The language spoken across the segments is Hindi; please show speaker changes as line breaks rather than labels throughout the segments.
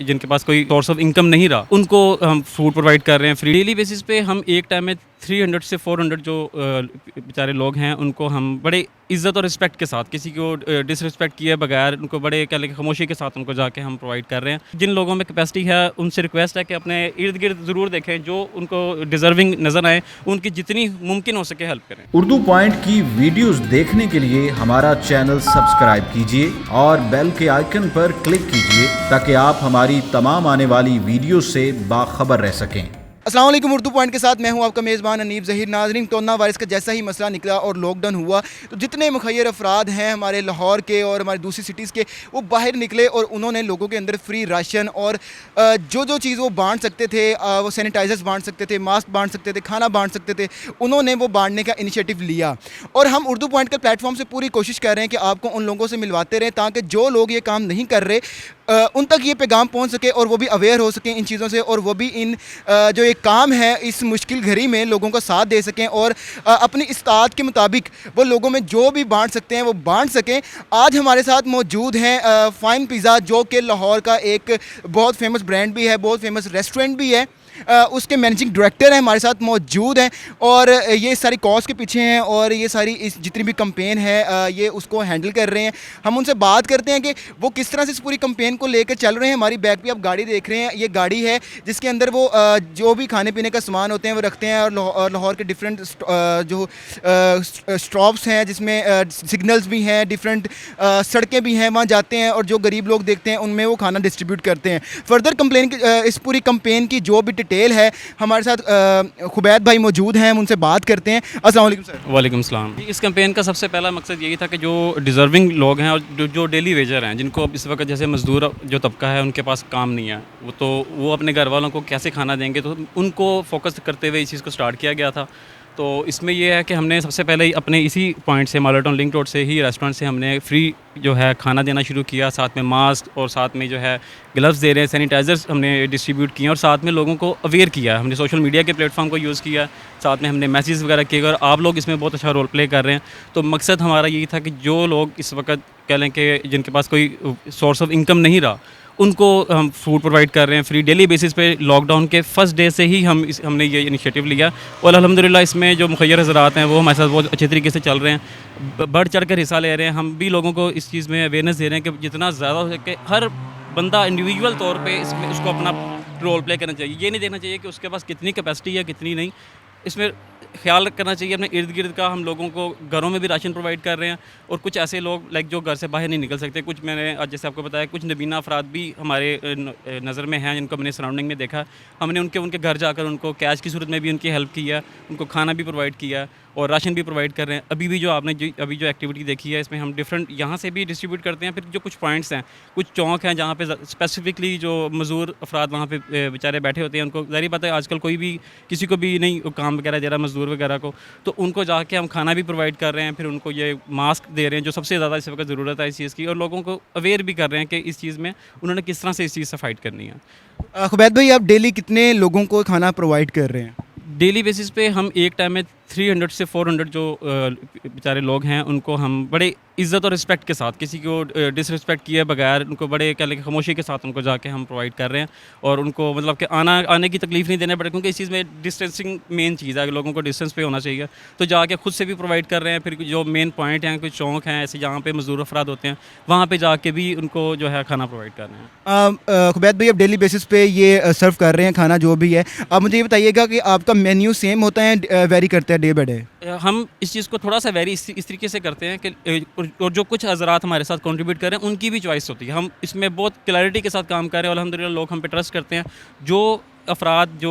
जिनके पास कोई सोर्स ऑफ इनकम नहीं रहा, उनको हम फूड प्रोवाइड कर रहे हैं फ्री। डेली बेसिस पे हम एक टाइम में 300 से 400 जो बेचारे लोग हैं उनको हम बड़े इज़्ज़त और रिस्पेक्ट के साथ, किसी को डिसरिस्पेक्ट किए बगैर, उनको बड़े कह लें खामोशी के साथ उनको जाके हम प्रोवाइड कर रहे हैं। जिन लोगों में कैपेसिटी है उनसे रिक्वेस्ट है कि अपने इर्द गिर्द ज़रूर देखें, जो उनको डिज़र्विंग नज़र आए उनकी जितनी मुमकिन हो सके हेल्प करें।
उर्दू पॉइंट की वीडियोस देखने के लिए हमारा चैनल सब्सक्राइब कीजिए और बेल के आइकन पर क्लिक कीजिए ताकि आप हमारी तमाम आने वाली वीडियो से बाखबर रह सकें।
अस्सलाम वालेकुम। उर्दू पॉइंट के साथ मैं हूं आपका मेज़बान अनीब ज़हीर। नाज़रीन, कोरोना वायरस का जैसा ही मसला निकला और लॉकडाउन हुआ तो जितने मुखय्यर अफराद हैं हमारे लाहौर के और हमारी दूसरी सिटीज़ के, वो बाहर निकले और उन्होंने लोगों के अंदर फ्री राशन और जो चीज़ वो बांट सकते थे, वो सैनिटाइज़र्स बांट सकते थे, मास्क बांट सकते थे, खाना बांट सकते थे, उन्होंने वो बांटने का इनिशिएटिव लिया। और हम उर्दू पॉइंट के प्लेटफॉर्म से पूरी कोशिश कर रहे हैं कि आपको उन लोगों से मिलवाते रहें ताकि जो लोग ये काम नहीं कर रहे उन तक ये पैगाम पहुंच सके और वो भी अवेयर हो सकें इन चीज़ों से, और वो भी इन जो एक काम है इस मुश्किल घड़ी में लोगों का साथ दे सकें और अपनी इस्तात के मुताबिक वो लोगों में जो भी बांट सकते हैं वो बांट सकें। आज हमारे साथ मौजूद हैं फ़ाइन पिज़्ज़ा, जो कि लाहौर का एक बहुत फेमस ब्रांड भी है, बहुत फेमस रेस्टोरेंट भी है। उसके मैनेजिंग डायरेक्टर हैं हमारे साथ मौजूद हैं और ये सारी कॉज के पीछे हैं और ये सारी इस जितनी भी कंपेन है ये उसको हैंडल कर रहे हैं। हम उनसे बात करते हैं कि वो किस तरह से इस पूरी कंपेन को लेकर चल रहे हैं। हमारी बैक पे आप गाड़ी देख रहे हैं, ये गाड़ी है जिसके अंदर वो जो भी खाने पीने का सामान होते हैं वो रखते हैं और लाहौर के डिफरेंट जो स्टॉप्स हैं जिसमें सिग्नल्स भी हैं, डिफरेंट सड़कें भी हैं, वहाँ जाते हैं और जो गरीब लोग देखते हैं उनमें वो खाना डिस्ट्रीब्यूट करते हैं। फर्दर कंप्लेन इस पूरी कंपेन की जो भी डिटेल है हमारे साथ खुबैद भाई मौजूद हैं, हम उनसे बात करते हैं। अस्सलाम वालेकुम सर।
वालेकुम सलाम। इस कैंपेन का सबसे पहला मकसद यही था कि जो डिज़र्विंग लोग हैं और जो डेली वेजर हैं, जिनको इस वक्त जैसे मज़दूर जो तबका है उनके पास काम नहीं है, वो अपने घर वालों को कैसे खाना देंगे, तो उनको फोकस करते हुए इस चीज़ को स्टार्ट किया गया था। तो इसमें यह है कि हमने सबसे पहले अपने इसी पॉइंट से, मालाटाउन लिंक रोड से ही रेस्टोरेंट से हमने फ्री जो है खाना देना शुरू किया, साथ में मास्क और साथ में जो है ग्लव्स दे रहे हैं, सैनिटाइज़र्स हमने डिस्ट्रीब्यूट किए और साथ में लोगों को अवेयर किया। हमने सोशल मीडिया के प्लेटफॉर्म को यूज़ किया, साथ में हमने मैसेज वगैरह किए और आप लोग इसमें बहुत अच्छा रोल प्ले कर रहे हैं। तो मकसद हमारा यही था कि जो लोग इस वक्त कह लें कि जिनके पास कोई सोर्स ऑफ इनकम नहीं रहा, उनको हम फूड प्रोवाइड कर रहे हैं फ्री डेली बेसिस पे। लॉकडाउन के फर्स्ट डे से ही हमने ये इनिशिएटिव लिया और अल्हम्दुलिल्लाह इसमें जो मुखय्यर हज़रात हैं वो हमारे साथ बहुत अच्छे तरीके से चल रहे हैं, बढ़ चढ़ कर हिस्सा ले रहे हैं। हम भी लोगों को इस चीज़ में अवेयरनेस दे रहे हैं कि जितना ज़्यादा हो सके हर बंदा इंडिविजुअल तौर पे इसमें उसको अपना रोल प्ले करना चाहिए। ये नहीं देखना चाहिए कि उसके पास कितनी कैपेसिटी है कितनी नहीं, इसमें ख्याल करना चाहिए अपने इर्द गिर्द का। हम लोगों को घरों में भी राशन प्रोवाइड कर रहे हैं और कुछ ऐसे लोग लाइक जो घर से बाहर नहीं निकल सकते, कुछ मैंने आज जैसे आपको बताया कुछ नबीना अफराद भी हमारे नज़र में हैं जिनको मैंने सराउंडिंग में देखा। हमने उनके घर जाकर उनको कैश की सूरत में भी उनकी हेल्प की है, उनको खाना भी प्रोवाइड किया और राशन भी प्रोवाइड कर रहे हैं। अभी भी जो आपने अभी जो एक्टिविटी देखी है इसमें हम डिफरेंट यहाँ से भी डिस्ट्रीब्यूट करते हैं। फिर जो कुछ पॉइंट्स हैं, कुछ चौक हैं जहाँ पे स्पेसिफिकली जो मज़दूर अफराद वहाँ पे बेचारे बैठे होते हैं, उनको ज़ाहिर बात है आजकल कोई भी किसी को भी नहीं काम वगैरह दे रहा मज़दूर वगैरह को, तो उनको जाके हम खाना भी प्रोवाइड कर रहे हैं। फिर उनको ये मास्क दे रहे हैं जो सबसे ज़्यादा इस वक्त ज़रूरत है इस चीज़ की, और लोगों को अवेयर भी कर रहे हैं कि इस चीज़ में उन्होंने किस तरह से इस चीज़ से फ़ाइट करनी है।
खुबैद भाई, आप डेली कितने लोगों को खाना प्रोवाइड कर रहे हैं?
डेली बेसिस पे हम एक टाइम में 300 से 400 जो बेचारे लोग हैं उनको हम बड़े इज़्ज़त और रिस्पेक्ट के साथ, किसी को डिसरिस्पेक्ट किए बगैर, उनको बड़े कह लें खामोशी के साथ उनको जाके हम प्रोवाइड कर रहे हैं और उनको मतलब कि आने की तकलीफ़ नहीं देने पड़े, क्योंकि इस चीज़ में डिस्टेंसिंग मेन चीज़ है, लोगों को डिस्टेंस पे होना चाहिए। तो जाके खुद से भी प्रोवाइड कर रहे हैं। फिर जो मेन पॉइंट हैं, कुछ चौक हैं ऐसे जहाँ पे मज़दूर अफराद होते हैं, वहाँ पर जाके भी उनको जो है खाना प्रोवाइड कर रहे हैं।
खुबैद भाई, आप डेली बेसिस पे ये सर्व कर रहे हैं खाना जो भी है, आप मुझे ये बताइएगा कि आपका मेन्यू सेम होता है, वेरी करता है डे बाई डे?
हम इस चीज़ को थोड़ा सा वेरी इस तरीके से करते हैं कि और जो कुछ हज़रात हमारे साथ कंट्रीब्यूट कर रहे हैं उनकी भी चॉइस होती है। हम इसमें बहुत क्लैरिटी के साथ काम कर रहे हैं और अल्हम्दुलिल्लाह लोग हम पे ट्रस्ट करते हैं। जो अफराद जो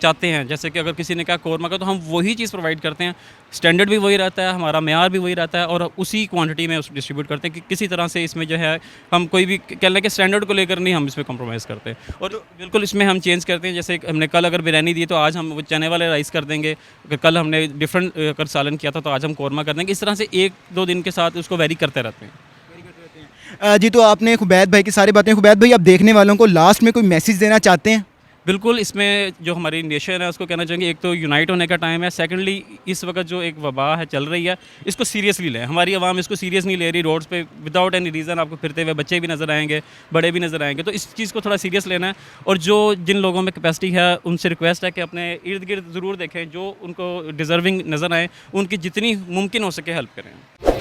चाहते हैं, जैसे कि अगर किसी ने कहा कौरमा का, तो हम वही चीज़ प्रोवाइड करते हैं। स्टैंडर्ड भी वही रहता है, हमारा मेयार भी वही रहता है और उसी क्वांटिटी में उस डिस्ट्रीब्यूट करते हैं कि किसी तरह से इसमें जो है हम कोई भी कह लें कि स्टैंडर्ड को लेकर नहीं हम इसमें कॉम्प्रोमाइज़ करते। और बिल्कुल इसमें हम चेंज करते हैं, जैसे हमने कल अगर बिरयानी दी तो आज हम वो चने वाले राइस कर देंगे, अगर कल हमने डिफरेंट अगर सालन किया था तो आज हम कौरमा कर देंगे। इस तरह से 1-2 दिन के साथ उसको वेरी करते रहते हैं।
जी, तो आपने खुबैद भाई की सारी बातें, खुबैद भाई आप देखने वालों को लास्ट में कोई मैसेज देना चाहते हैं?
बिल्कुल, इसमें जो हमारी नेशन है उसको कहना चाहेंगे, एक तो यूनाइट होने का टाइम है, सेकंडली इस वक्त जो एक वबा है चल रही है इसको सीरियसली लें। हमारी आवाम इसको सीरियस नहीं ले रही। रोड्स पे विदाउट एनी रीज़न आपको फिरते हुए बच्चे भी नज़र आएंगे, बड़े भी नज़र आएंगे, तो इस चीज़ को थोड़ा सीरियस लेना है। और जो जिन लोगों में कैपेसिटी है उनसे रिक्वेस्ट है कि अपने इर्द गिर्द ज़रूर देखें, जो उनको डिज़र्विंग नज़र आए उनकी जितनी मुमकिन हो सके हेल्प करें।